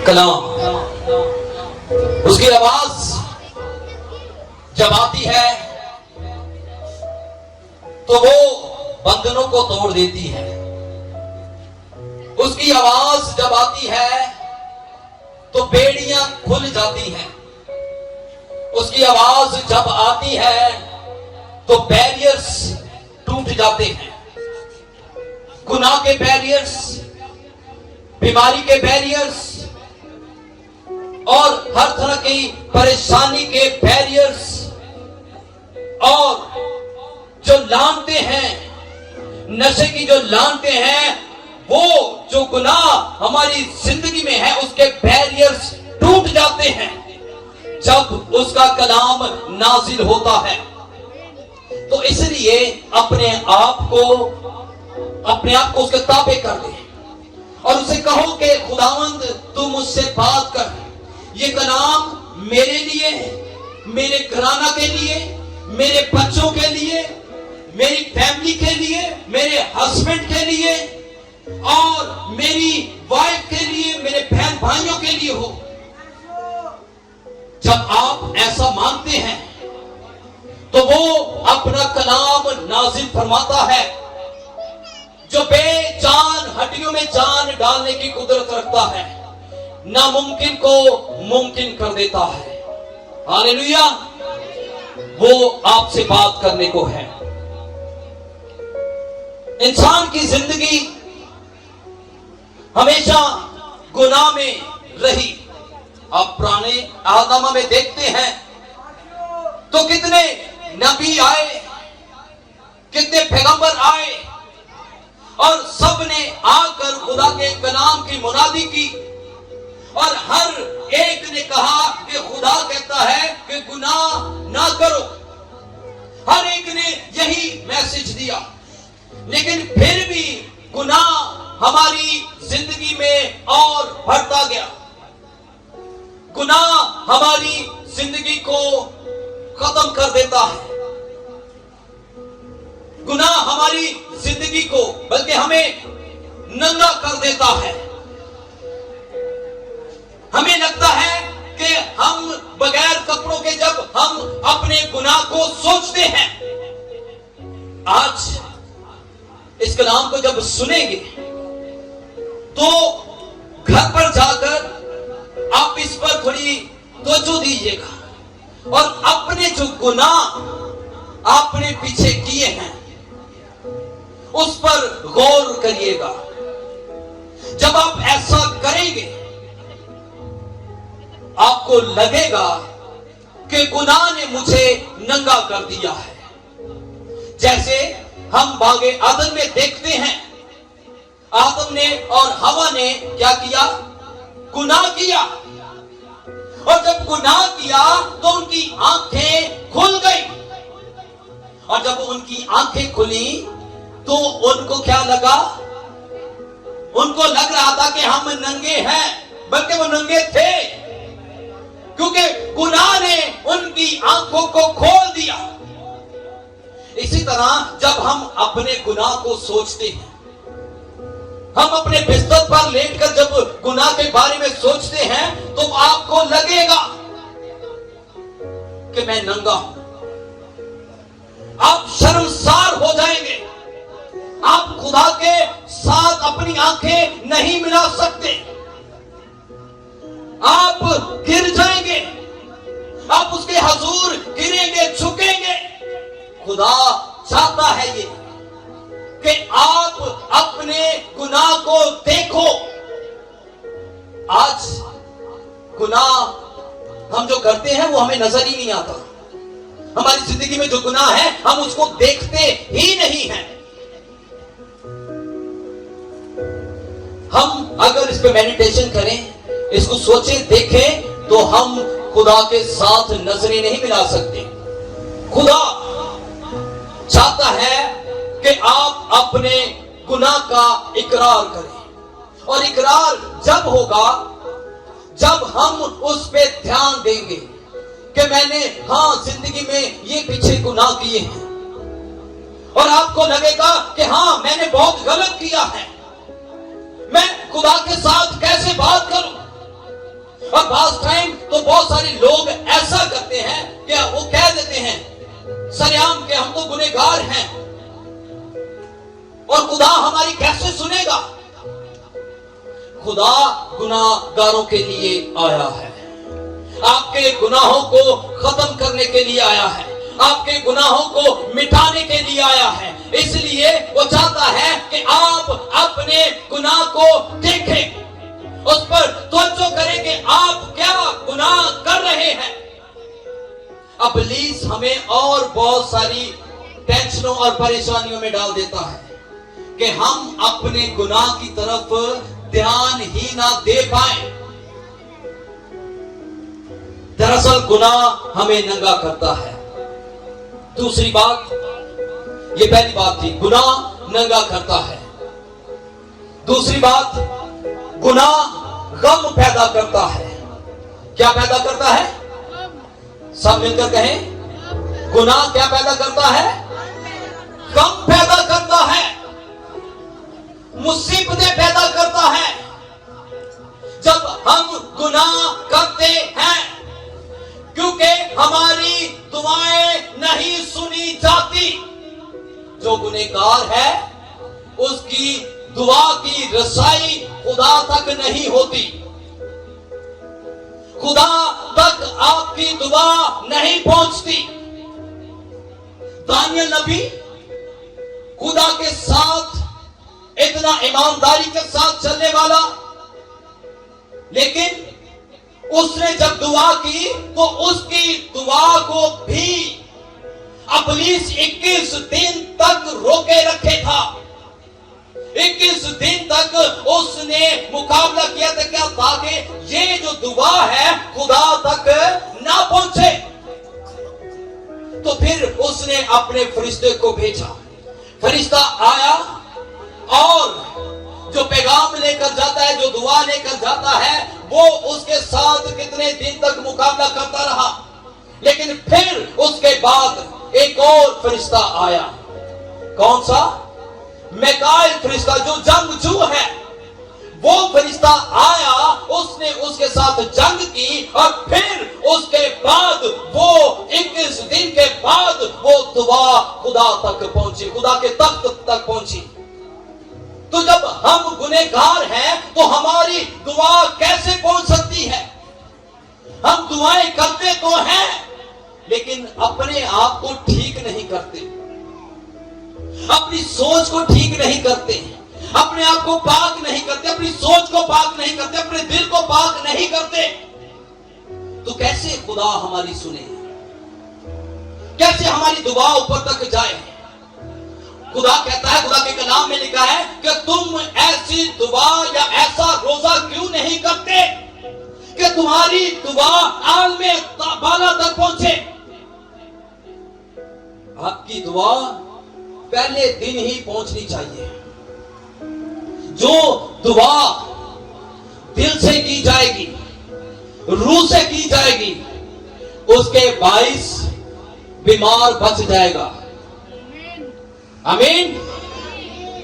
کلام، اس کی آواز جب آتی ہے تو وہ بندھنوں کو توڑ دیتی ہے. اس کی آواز جب آتی ہے تو بیڑیاں کھل جاتی ہیں. اس کی آواز جب آتی ہے تو بیریئرز ٹوٹ جاتے ہیں. گناہ کے بیریئرز، بیماری کے بیریئرز اور ہر طرح کی پریشانی کے بیریئرز اور جو لانتے ہیں، نشے کی جو لانتے ہیں، وہ جو گناہ ہماری زندگی میں ہے اس کے بیریئرز ٹوٹ جاتے ہیں جب اس کا کلام نازل ہوتا ہے. تو اس لیے اپنے آپ کو اس کے تابع کر دے اور اسے کہو کہ خداوند تو مجھ سے بات کر. یہ کلام میرے لیے، میرے گھرانہ کے لیے، میرے بچوں کے لیے، میری فیملی کے لیے، میرے ہسبینڈ کے لیے اور میری وائف کے لیے، میرے بہن بھائیوں کے لیے ہو. جب آپ ایسا مانتے ہیں تو وہ اپنا کلام نازل فرماتا ہے جو بے جان ہڈیوں میں جان ڈالنے کی قدرت رکھتا ہے، ناممکن کو ممکن کر دیتا ہے. ہاللیلویا. وہ آپ سے بات کرنے کو ہے. انسان کی زندگی ہمیشہ گناہ میں رہی. آپ پرانے عہد میں دیکھتے ہیں تو کتنے نبی آئے، کتنے پیغمبر آئے اور سب نے آ کر خدا کے کلام کی منادی کی اور ہر ایک نے کہا کہ خدا کہتا ہے کہ گناہ نہ کرو. ہر ایک نے یہی میسج دیا، لیکن پھر بھی گناہ ہماری زندگی میں اور بڑھتا گیا. گناہ ہماری زندگی کو ختم کر دیتا ہے. گناہ ہماری زندگی کو بلکہ ہمیں ننگا کر دیتا ہے. ہمیں لگتا ہے کہ ہم بغیر کپڑوں کے جب ہم اپنے گناہ کو سوچتے ہیں. آج اس کلام کو جب سنیں گے تو گھر پر جا کر آپ اس پر تھوڑی توجہ دیجیے گا اور اپنے جو گناہ آپ نے پیچھے کیے ہیں اس پر غور کریے گا. جب آپ ایسا کریں گے آپ کو لگے گا کہ گناہ نے مجھے ننگا کر دیا ہے. جیسے ہم باغ عدن میں دیکھتے ہیں آدم نے اور ہوا نے کیا کیا؟ گناہ کیا. اور جب گناہ کیا تو ان کی آنکھیں کھل گئی اور جب ان کی آنکھیں کھلی تو ان کو کیا لگا؟ ان کو لگ رہا تھا کہ ہم ننگے ہیں، بلکہ وہ ننگے تھے کیونکہ گناہ نے ان کی آنکھوں کو کھول دیا. اسی طرح جب ہم اپنے گناہ کو سوچتے ہیں، ہم اپنے بستر پر لیٹ کر جب گناہ کے بارے میں سوچتے ہیں تو آپ کو لگے گا کہ میں ننگا ہوں. آپ شرمسار ہو جائیں گے. آپ خدا کے ساتھ اپنی آنکھیں نہیں ملا سکتے. آپ گر جائیں گے، آپ اس کے حضور گریں گے، جھکیں گے. خدا چاہتا ہے یہ کہ آپ اپنے گناہ کو دیکھو. آج گناہ ہم جو کرتے ہیں وہ ہمیں نظر ہی نہیں آتا. ہماری زندگی میں جو گناہ ہے ہم اس کو دیکھتے ہی نہیں ہیں. ہم اگر اس پہ میڈیٹیشن کریں، اس کو سوچیں، دیکھیں تو ہم خدا کے ساتھ نظریں نہیں ملا سکتے. خدا چاہتا ہے کہ آپ اپنے گناہ کا اقرار کریں اور اقرار جب ہوگا جب ہم اس پہ دھیان دیں گے کہ میں نے زندگی میں یہ پیچھے گناہ کیے ہیں اور آپ کو لگے گا کہ میں نے بہت غلط کیا ہے. میں خدا کے ساتھ کیسے بات کروں؟ اور بعض ٹائم تو بہت سارے لوگ ایسا کرتے ہیں کہ وہ کہہ دیتے ہیں سریعام کہ ہم تو گنہگار ہیں اور خدا ہماری کیسے سنے گا. خدا گناہگاروں کے لیے آیا ہے, آپ کے گناہوں کو ختم کرنے کے لیے آیا ہے, آپ کے گناہوں کو مٹانے کے لیے آیا ہے. اس لیے وہ چاہتا ہے کہ آپ اپنے گناہ کو دیکھیں, اس پر توجہ کریں کہ آپ کیا گناہ کر رہے ہیں. ابلیس ہمیں اور بہت ساری ٹینشنوں اور پریشانیوں میں ڈال دیتا ہے کہ ہم اپنے گناہ کی طرف دھیان ہی نہ دے پائیں. دراصل گناہ ہمیں ننگا کرتا ہے. دوسری بات, یہ پہلی بات تھی, گناہ ننگا کرتا ہے. دوسری بات, گناہ غم پیدا کرتا ہے. کیا پیدا کرتا ہے؟ سب مل کر کہیں, گناہ کیا پیدا کرتا ہے؟ غم پیدا کرتا ہے, مصیبتیں پیدا کرتا ہے. جب ہم گناہ کرتے ہیں کیونکہ ہماری دعائیں نہیں سنی جاتی. جو گنہگار ہے اس کی دعا کی رسائی خدا تک نہیں ہوتی, خدا تک آپ کی دعا نہیں پہنچتی. دانیل نبی خدا کے ساتھ اتنا ایمانداری کے ساتھ چلنے والا, لیکن اس نے جب دعا کی تو اس کی دعا کو بھی ابلیس 21 دن تک روکے رکھے تھا. 21 دن تک اس نے مقابلہ کیا تھا کیا, تاکہ یہ جو دعا ہے خدا تک نہ پہنچے. تو پھر اس نے اپنے فرشتے کو بھیجا. فرشتہ آیا اور جو پیغام لے کر جاتا ہے, جو دعا لے کر جاتا ہے, وہ اس کے ساتھ کتنے دن تک مقابلہ کرتا رہا. لیکن پھر اس کے بعد ایک اور فرشتہ آیا. کون سا؟ میکائیل فرشتہ, جو جنگجو ہے. وہ فرشتہ آیا, اس نے اس کے ساتھ جنگ کی, اور پھر اس کے بعد وہ 21 دن کے بعد وہ دعا خدا تک پہنچی, خدا کے تخت تک پہنچی. تو جب ہم گنہگار ہیں تو ہماری دعا کیسے پہنچ سکتی ہے؟ ہم دعائیں کرتے تو ہیں لیکن اپنے آپ کو ٹھیک نہیں کرتے, اپنی سوچ کو ٹھیک نہیں کرتے, اپنے آپ کو پاک نہیں کرتے, اپنی سوچ کو پاک نہیں کرتے, اپنے دل کو پاک نہیں کرتے. تو کیسے خدا ہماری سنے, کیسے ہماری دعا اوپر تک جائے؟ خدا کہتا ہے, خدا کے کلام میں لکھا ہے کہ تم ایسی دعا یا ایسا روزہ کیوں نہیں کرتے کہ تمہاری دعا عالم بالا تک پہنچے. آپ کی دعا پہلے دن ہی پہنچنی چاہیے. جو دعا دل سے کی جائے گی, روح سے کی جائے گی, اس کے باعث بیمار بچ جائے گا. آمین.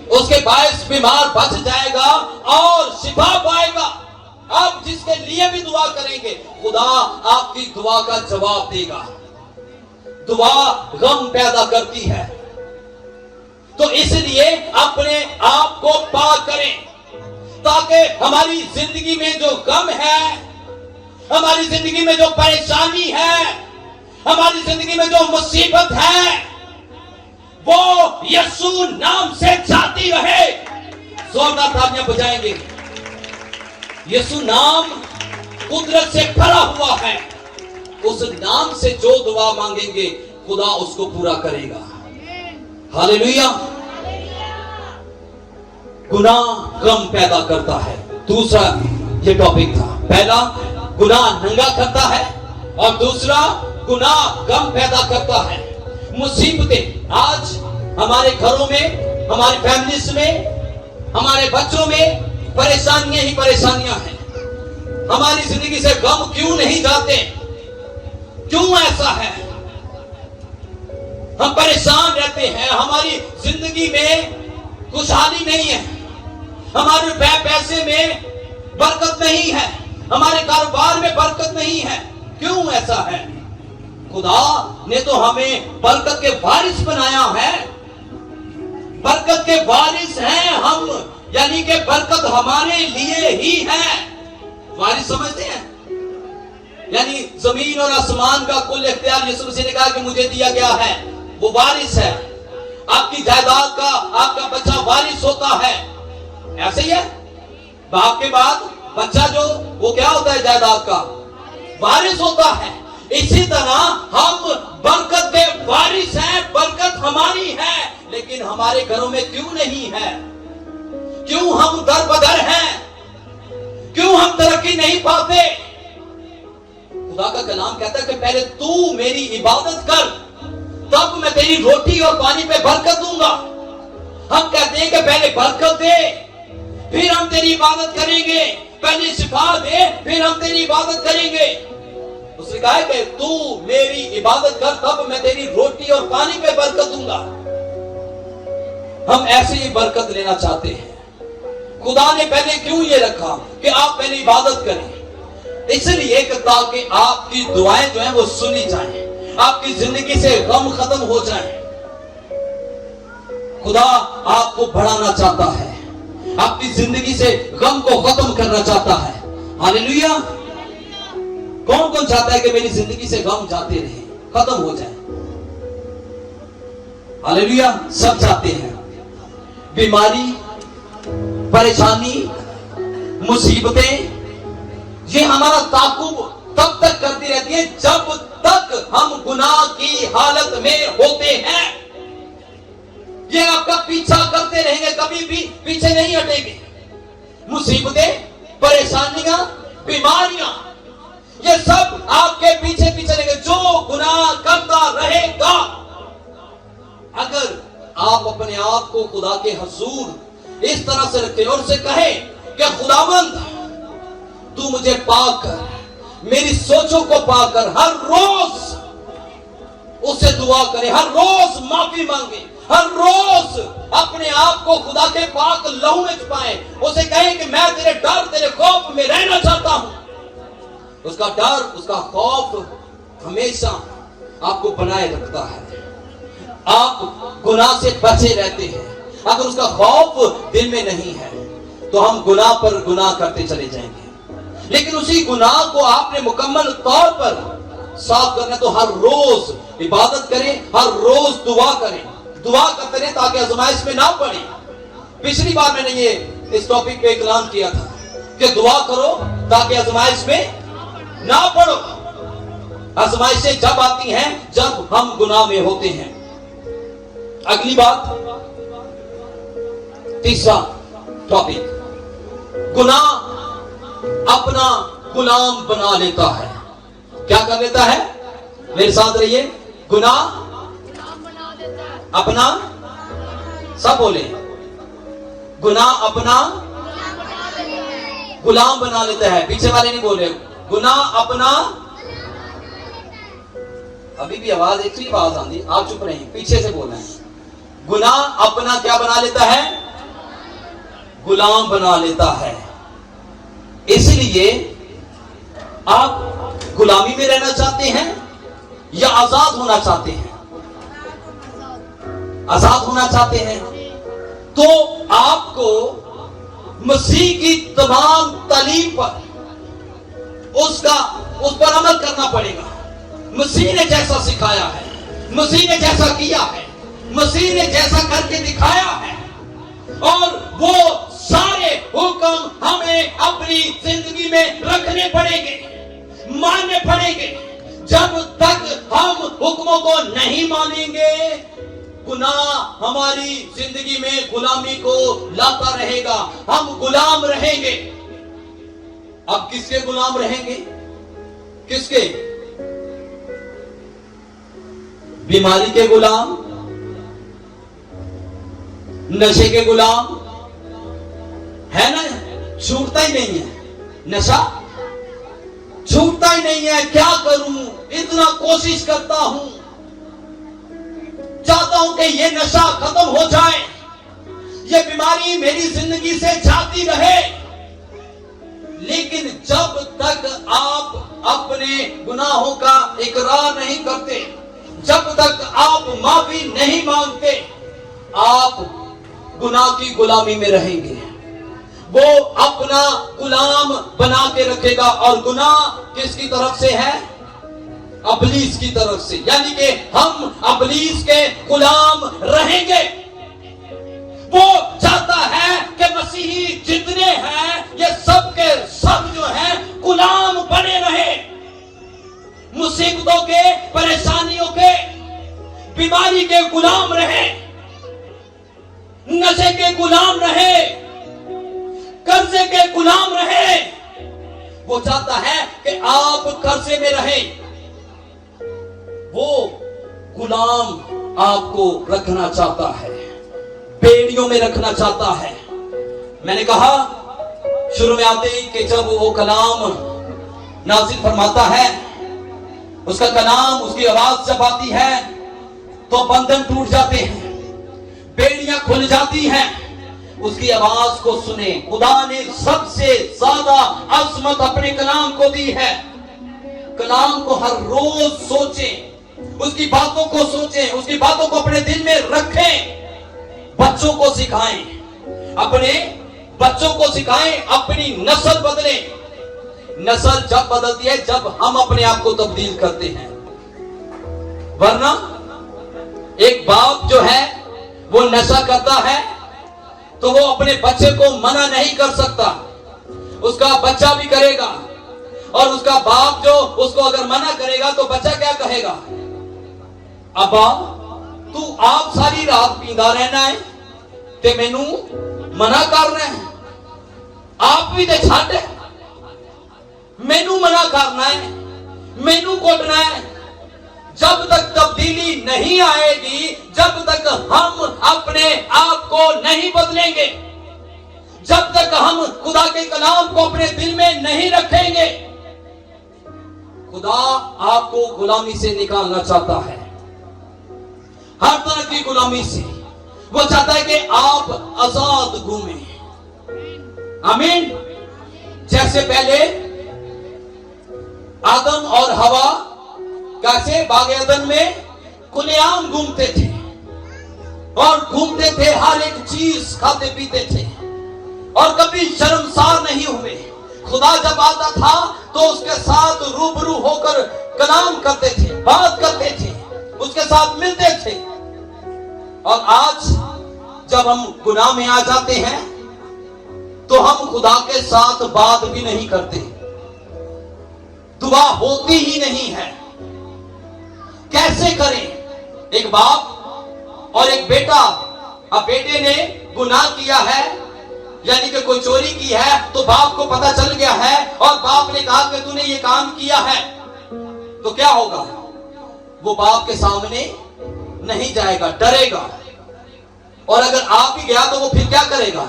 اس کے باعث بیمار بچ جائے گا اور شفا پائے گا. آپ جس کے لیے بھی دعا کریں گے خدا آپ کی دعا کا جواب دے گا. دعا غم پیدا کرتی ہے, تو اس لیے اپنے آپ کو پاک کریں تاکہ ہماری زندگی میں جو غم ہے, ہماری زندگی میں جو پریشانی ہے, ہماری زندگی میں جو مصیبت ہے, وہ یسوع نام سے جاتی رہے. زوردار تالیاں بجائیں گے. یسوع نام قدرت سے بھرا ہوا ہے. اس نام سے جو دعا مانگیں گے خدا اس کو پورا کرے گا. ہاللیلویا. گناہ غم پیدا کرتا ہے. دوسرا یہ ٹاپک تھا. پہلا گناہ ننگا کرتا ہے, اور دوسرا گناہ غم پیدا کرتا ہے. مصیبتیں آج ہمارے گھروں میں, ہماری فیملیز میں, ہمارے بچوں میں پریشانیاں ہی پریشانیاں ہیں. ہماری زندگی سے غم کیوں نہیں جاتے؟ کیوں ایسا ہے؟ ہم پریشان رہتے ہیں, ہماری زندگی میں خوشحالی نہیں ہے, ہمارے پیسے میں برکت نہیں ہے, हमारे कारोबार में बरकत नहीं है। क्यों ऐसा है? खुदा ने तो हमें बरकत के वारिस बनाया है। बरकत के वारिस हैं हम, यानी कि बरकत हमारे लिए ही है। वारिस समझते हैं? यानी जमीन और आसमान का कुल इख्तियार यीशु मसीह ने कहा कि मुझे दिया गया है, वो वारिस है। आपकी जायदाद का आपका बच्चा वारिस होता है, ऐसे ही है। बाप के बाद बच्चा जो वो क्या होता है? जायदाद का वारिस होता है। इसी तरह हम बरकत के वारिस हैं, बरकत हमारी है, लेकिन हमारे घरों में क्यों नहीं है? क्यों हम दर बदर हैं? क्यों हम तरक्की नहीं पाते? खुदा का कलाम कहता है कि पहले तू मेरी इबादत कर, तब मैं तेरी रोटी और पानी पे बरकत दूंगा। हम कहते हैं कि पहले बरकत दे, फिर हम तेरी इबादत करेंगे। पहले शिफा दे, फिर हम तेरी इबादत करेंगे। उसने कहा है कि तू मेरी इबादत कर, तब मैं तेरी रोटी और पानी पे बरकत दूंगा। हम ऐसे ही बरकत लेना चाहते हैं। खुदा ने पहले क्यों ये रखा कि आप पहले इबादत करें? इसलिए कि ताकि आपकी दुआएं जो हैं वो सुनी जाएं, आपकी जिंदगी से गम खत्म हो जाए। खुदा आपको बढ़ाना चाहता है, आपकी जिंदगी से गम को खत्म करना चाहता है। हालेलुया। कौन कौन चाहता है कि मेरी जिंदगी से गम जाते रहे, खत्म हो जाए? हालेलुया। सब चाहते हैं। बीमारी, परेशानी, मुसीबतें, ये हमारा ताकुब तब तक करती रहती है जब तक हम गुनाह की हालत में होते हैं। ये आपका पीछा करते रहेंगे, कभी भी पीछे नहीं हटेंगे। मुसीबतें, परेशानियां, बीमारियां, ये सब आपके पीछे पीछे रहेंगे जो गुनाह करता रहेगा। अगर आप अपने आप को खुदा के हुजूर इस तरह से रखें और उसे कहे कि खुदावंद तू मुझे पाक कर, मेरी सोचों को पाक कर, हर रोज उससे दुआ करे, हर रोज माफी मांगे, हर रोज अपने आप को खुदा के पाक लहू में छुपाए, उसे कहे कि मैं तेरे डर, तेरे खौफ में रहना चाहता हूं। उसका डर, उसका खौफ हमेशा आपको बनाए रखता है। आप गुनाह से बचे रहते हैं। अगर उसका खौफ दिल में नहीं है तो हम गुनाह पर गुनाह करते चले जाएंगे। लेकिन उसी गुनाह को आपने मुकम्मल तौर पर साफ करना, तो हर रोज इबादत करें, हर रोज दुआ करें, दुआ करते रहें ताकि आजमाइश में ना पड़े। पिछली बार मैंने ये इस टॉपिक पे ऐलान किया था कि दुआ करो ताकि आजमाइश में ना पड़ो। आजमाइशें जब आती हैं जब हम गुनाह में होते हैं। अगली बात, तीसरा टॉपिक, गुनाह अपना गुलाम बना लेता है। क्या कर लेता है? मेरे साथ रहिए। गुनाह अपना, सब बोले, गुनाह अपना गुलाम बना लेता है। पीछे वाले नहीं बोले। गुनाह अपना, अभी भी आवाज एक ही आवाज आती, आप चुप रहे, पीछे से बोलना है। गुनाह अपना क्या बना लेता है? गुलाम बना लेता है। इसलिए आप गुलामी में रहना चाहते हैं या आजाद होना चाहते हैं? आजाद होना चाहते हैं तो आपको मसीह की तमाम तालीम पर उस पर अमल करना पड़ेगा। मसीह ने जैसा सिखाया है, मसीह ने जैसा किया है, मसीह ने जैसा करके दिखाया है, और वो सारे हुक्म हमें अपनी जिंदगी में रखने पड़ेंगे, मानने पड़ेंगे। जब तक हम हुक्मों को नहीं मानेंगे, गुनाह हमारी जिंदगी में गुलामी को लाता रहेगा, हम गुलाम रहेंगे। अब किसके गुलाम रहेंगे? किसके? बीमारी के गुलाम, नशे के गुलाम, है ना? छूटता ही नहीं है नशा, छूटता ही नहीं है। क्या करूं, इतना कोशिश करता हूं, चाहता हूं कि ये नशा खत्म हो जाए, ये बीमारी मेरी जिंदगी से जाती रहे, लेकिन जब तक आप अपने गुनाहों का इकरार नहीं करते, जब तक आप माफी नहीं मांगते, आप गुनाह की गुलामी में रहेंगे। वो अपना गुलाम बना के रखेगा। और गुनाह किसकी तरफ से है? अबलीस की तरफ से। यानी कि हम अबलीस के गुलाम रहेंगे। वो चाहता है कि मसीही जितने हैं ये सब के सब जो हैं गुलाम बने रहे, मुसीबतों के, परेशानियों के, बीमारी के गुलाम रहे, नशे के गुलाम रहे, कर्जे के गुलाम रहे। वो चाहता है कि आप कर्जे में रहें। वो गुलाम आपको रखना चाहता है, बेड़ियों में रखना चाहता है। मैंने कहा शुरू में आते ही कि जब वो कलाम नाज़िल फरमाता है, उसका कलाम, उसकी आवाज जब आती है तो बंधन टूट जाते हैं, बेड़ियां खुल जाती हैं। उसकी आवाज को सुने। खुदा ने सबसे ज्यादा अजमत अपने कलाम को दी है। कलाम को हर रोज सोचें, उसकी बातों को सोचें, उसकी बातों को अपने दिल में रखें। बच्चों को सिखाएं, अपने बच्चों को सिखाएं, अपनी नस्ल बदले। नस्ल जब बदलती है जब हम अपने आप को तब्दील करते हैं। वरना एक बाप जो है वो नशा करता है तो वो अपने बच्चे को मना नहीं कर सकता, उसका बच्चा भी करेगा। और उसका बाप जो उसको अगर मना करेगा तो बच्चा क्या कहेगा? अब्बा तू आप सारी रात पींदा रहना है ते मैनू मना करना है, आप भी ते छड्ड, मैनू मना करना है, मैनू कोटना है। जब तक तब्दीली नहीं आएगी, जब तक हम अपने आप को नहीं बदलेंगे, जब तक हम खुदा के कलाम को अपने दिल में नहीं रखेंगे, खुदा आपको गुलामी से निकालना चाहता है, हर तरह की गुलामी से। वो चाहता है कि आप आजाद घूमें। आमीन। जैसे पहले आदम और हवा कैसे बाग एदन में खुलेआम घूमते थे और घूमते थे, हर एक चीज खाते पीते थे और कभी शर्मसार नहीं हुए। खुदा जब आता था तो उसके साथ रूबरू होकर कलाम करते थे, बात करते थे, उसके साथ मिलते थे। और आज जब हम गुनाह में आ जाते हैं तो हम खुदा के साथ बात भी नहीं करते, दुआ होती ही नहीं है। कैसे करें? एक बाप और एक बेटा, अब बेटे ने गुनाह किया है, यानी कि कोई चोरी की है, तो बाप को पता चल गया है और बाप ने कहा कि तूने ये काम किया है, तो क्या होगा? वो बाप के सामने नहीं जाएगा, डरेगा। और अगर आप भी गया तो वो फिर क्या करेगा?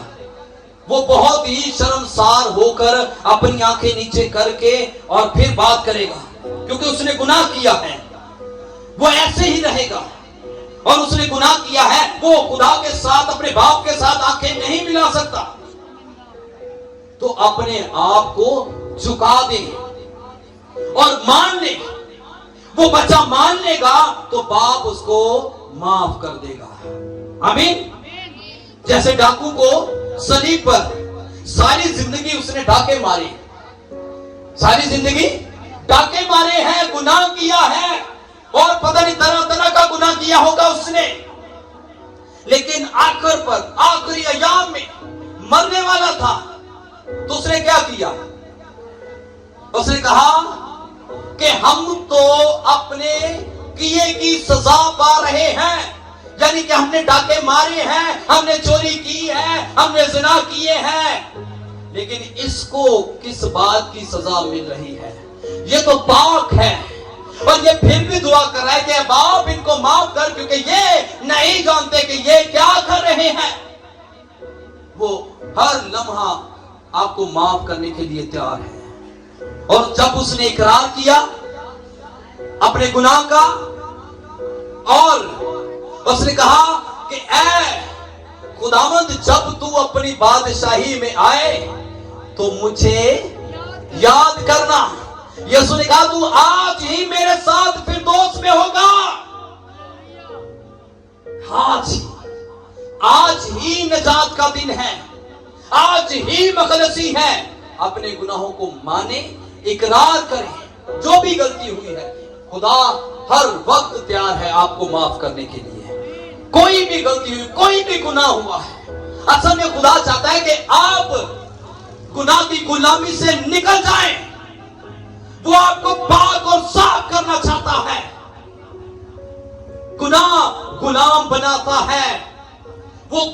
वो बहुत ही शर्मसार होकर अपनी आंखें नीचे करके और फिर बात करेगा, क्योंकि उसने गुनाह किया है। वो ऐसे ही रहेगा और उसने गुनाह किया है, वो खुदा के साथ, अपने बाप के साथ आंखें नहीं मिला सकता। तो अपने आप को झुका दे और मान ले। वो बच्चा मान लेगा तो बाप उसको माफ कर देगा। आमीन। जैसे डाकू को सलीब पर सारी जिंदगी उसने डाके मारे, सारी जिंदगी डाके मारे हैं, गुनाह किया है और पता नहीं तरह तरह का गुनाह किया होगा उसने, लेकिन आखिर पर, आखिरी अयाम में मरने वाला था तो उसने क्या किया? उसने कहा कि हम तो अपने किए की सजा पा रहे हैं, यानी कि हमने डाके मारे हैं, हमने चोरी की है, हमने ज़िना किए हैं, लेकिन इसको किस बात की सजा मिल रही है? ये तो पाक है और ये फिर भी दुआ कर रहा है कि बाप इनको माफ कर, क्योंकि ये नहीं जानते कि ये क्या कर रहे हैं। वो हर लम्हा आपको माफ करने के लिए तैयार है। और जब उसने इकरार किया अपने गुनाह का और उसने कहा कि ऐ खुदावंद, जब तू अपनी बादशाही में आए तो मुझे یسوع نے کہا تو آج ہی میرے ساتھ فردوس میں ہوگا. آج ہی نجات کا دن ہے, آج ہی مخلصی ہے. اپنے گناہوں کو مانے, اقرار کریں. جو بھی غلطی ہوئی ہے خدا ہر وقت تیار ہے آپ کو معاف کرنے کے لیے. کوئی بھی غلطی ہوئی, کوئی بھی گناہ ہوا ہے, اصل میں خدا چاہتا ہے کہ آپ گناہ کی غلامی سے نکل جائیں. وہ آپ کو پاک اور صاف کرنا چاہتا ہے. گناہ غلام بناتا ہے, وہ